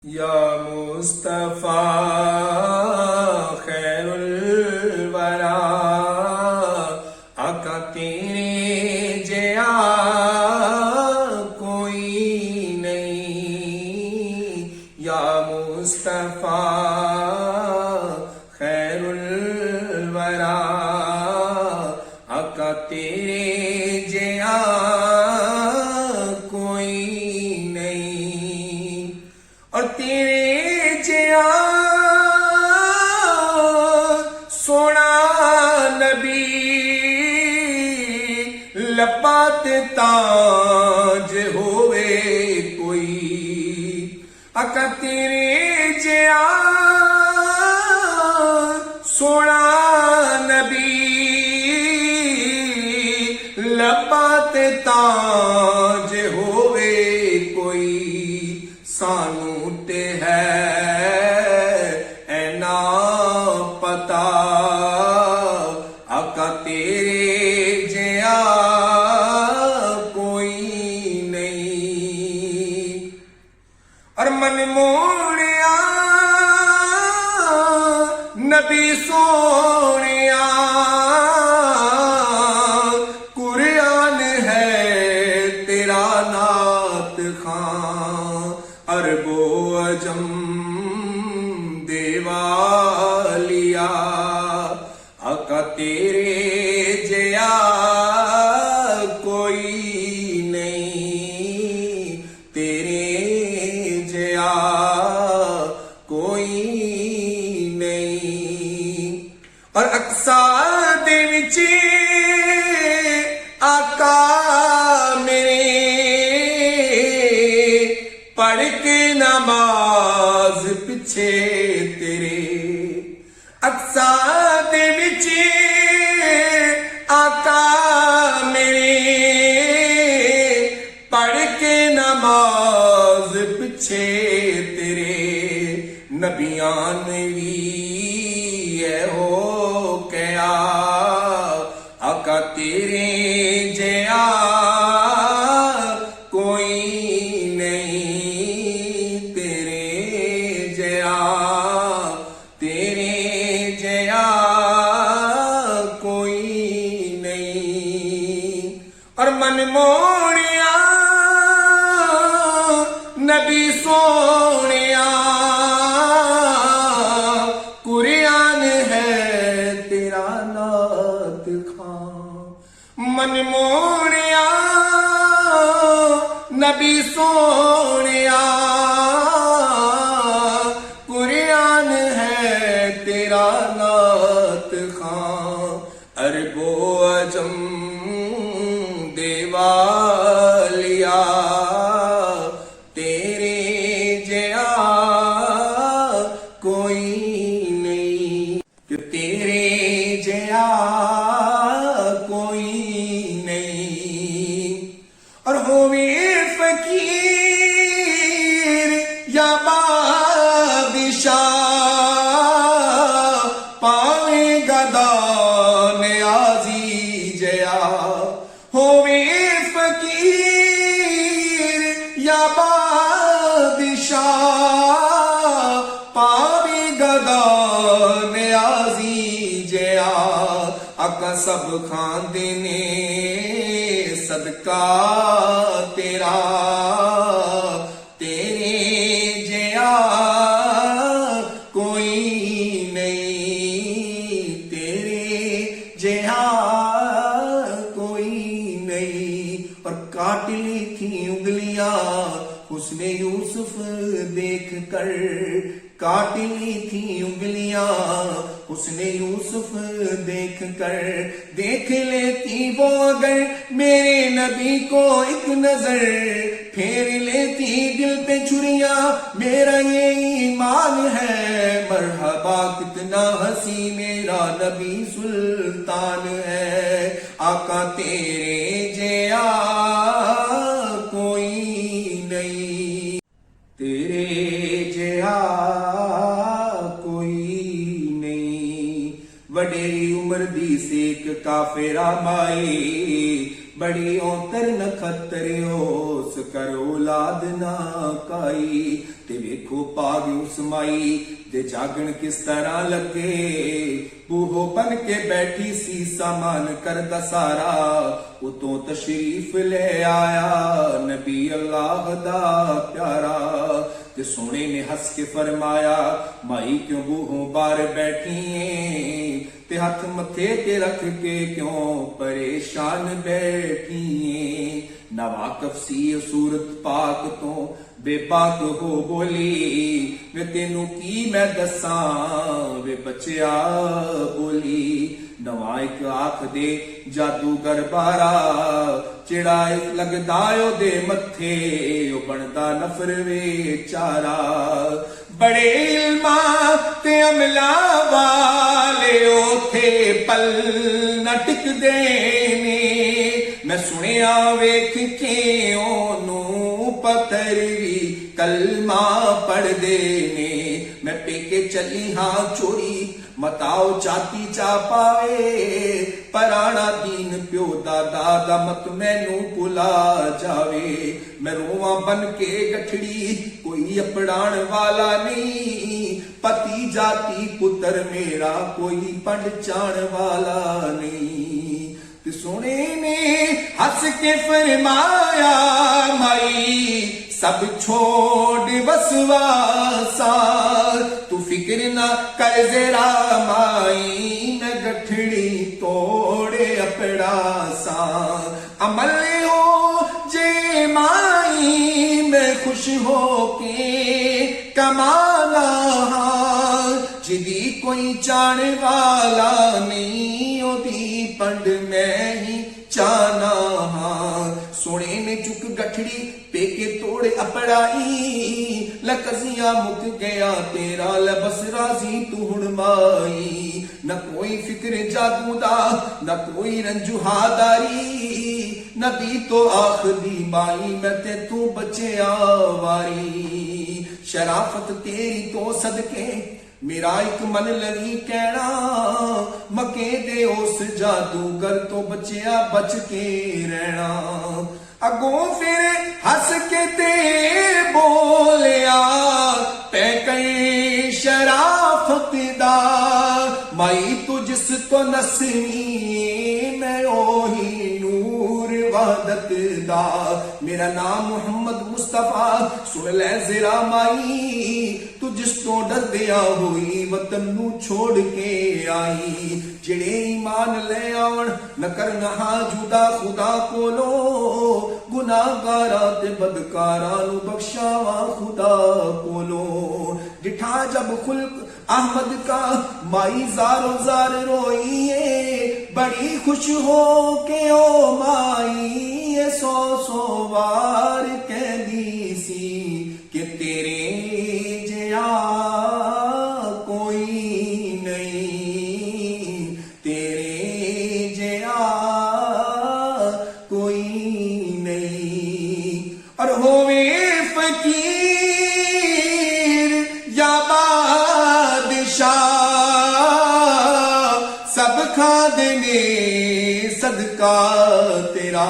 या मुस्तफा खैरुल वरा आका तेरे जया कोई नहीं। या मुस्तफा खैरुल वरा आका तेरे जया कोई नहीं। और तेरे जया सोना नबी लपात ताज होवे कोई। आका तेरे जया सोना नबी लपात ताज होवे कोई। सानू ते है ऐना पता आका तेरे जया कोई नहीं। और मन मोड़िया नबी सोनिया कुरान है तेरा नात खां। अरबो अजम देवालिया आका तेरे जया कोई नहीं। तेरे जया कोई नहीं। और अक्सा दे विच आका मेरे पढ़ के नमाज पिछे तेरे। अक्सा दे विच आका मेरे पढ़ के नमाज पिछे तेरे। नबियां ने भी हो क्या आका तेरे जया कोई नहीं। तेरे जया कोई नहीं। और मन मोड़िया नबी सोनिया कुरान है तेरा नात खां। मन मोड़िया नबी सोनिया कुरान है तेरा नात खां। अरबो अजम देवालिया तेरे जया कोई नहीं। कि तेरे जया कोई नहीं। और होवे फकीर या बादशाह पावे गदा न्याजी जया। होवे फकीर या बादशाह पावे गदा न्याजी जया। आका सब खांदे ने सदका तेरा। तेरे जया कोई नहीं। तेरे जया कोई नहीं। और काट ली थी उंगलियां उसने यूसुफ देख कर। काट ली थी उंगलियां उसने यूसुफ देख कर। देख लेती वो अगर मेरे नबी को एक नजर। फेर लेती दिल पे छुरिया मेरा ये ईमान है। मरहबा कितना हंसी मेरा नबी सुल्तान है। आका तेरे जया कोई नहीं। तेरे जया कोई नहीं। वडेरी उम्र दी सेक काफिरा माए बड़ी औतर नखत्रियो उस कर औलाद ना काई। ते वेखो पाग उस माई दे जागण किस तरह लगे, बूहो बन के बैठी सी सामान कर दसारा, उतों तशरीफ ले आया नबी अल्लाह दा प्यारा। ते सोने ने हंस के फरमाया माई क्यों बूहों बार बैठी है, ते हथ मथे ते रख के क्यों परेशान बैठी है। नवाकफ सी सूरत पाक तो बेबाक हो बोली, वे तेनू की मैं दसां वे बचिया बोली। नवाइक आख दे जादूगर बारा, चिड़ा लगदा ओदे मथे ओ बनदा नफर वे चारा। बड़े इल्मा ते अमला वाले ओथे पल न टिकदे ने, मैं सुनिया वेख के ओनू पत्थर भी कलमा पढ़दे ने। मैं पेके चली हाँ चोरी मताओ चाती चा पाए, पराना दीन प्यो दादा दा मत मैनू भुला जावे। मैं रोवां बन के गठड़ी कोई अपड़ाण वाला नहीं, पति जाति पुत्र मेरा कोई पंड चाण वाला नहीं। ते सोने ने हंस के फरमाया माई सब छोड़ वसवासा, तू फिक्र ना कर जरा माई न गठड़ी तोड़े अपड़ा सा। अमल हो जे माई मैं खुश हो के कमाना, जिदी कोई चाण वाला नहीं ओदी पंड मैं ही चाना हाँ। सोने ने चुक गठड़ी पेके तोड़े अपड़ाई, लकजिया मुक गया तेरा लबस राजी तू हुण माई। न कोई फिक्र जादू दा न कोई रंजुहादारी, नबी तो आखदी माई मैं ते तू बचिया वारी। शराफत तेरी तो सदके मेरा एक मन लगी कहना, मके दे उस जादूगर तो बचिया बच के रहना। अगों फिर हंस के ते बोलिया पै कई शराफत दा, माई तू जिस तो नसनी मैं ओही नूर वहदत दा। मेरा नाम मोहम्मद मुस्तफा सुन ले जरा माई, तू जिस तो डर दिया हुई वतन नू छोड़ के आई। जिड़े ईमान ले आवन न करना जुदा खुदा कोलो, गुनाहगारा ते बदकारा नू बख्शावा खुदा कोलो। डिठा जब खुल्क अहमद का माई जारो जार रोईए, बड़ी खुश हो के ओ माई सौ सौ बार कहदी सी कि तेरे जिया कोई नहीं, तेरे जिया कोई नहीं। और होवे फकीर या बादशाह सब खा देने सदका तेरा,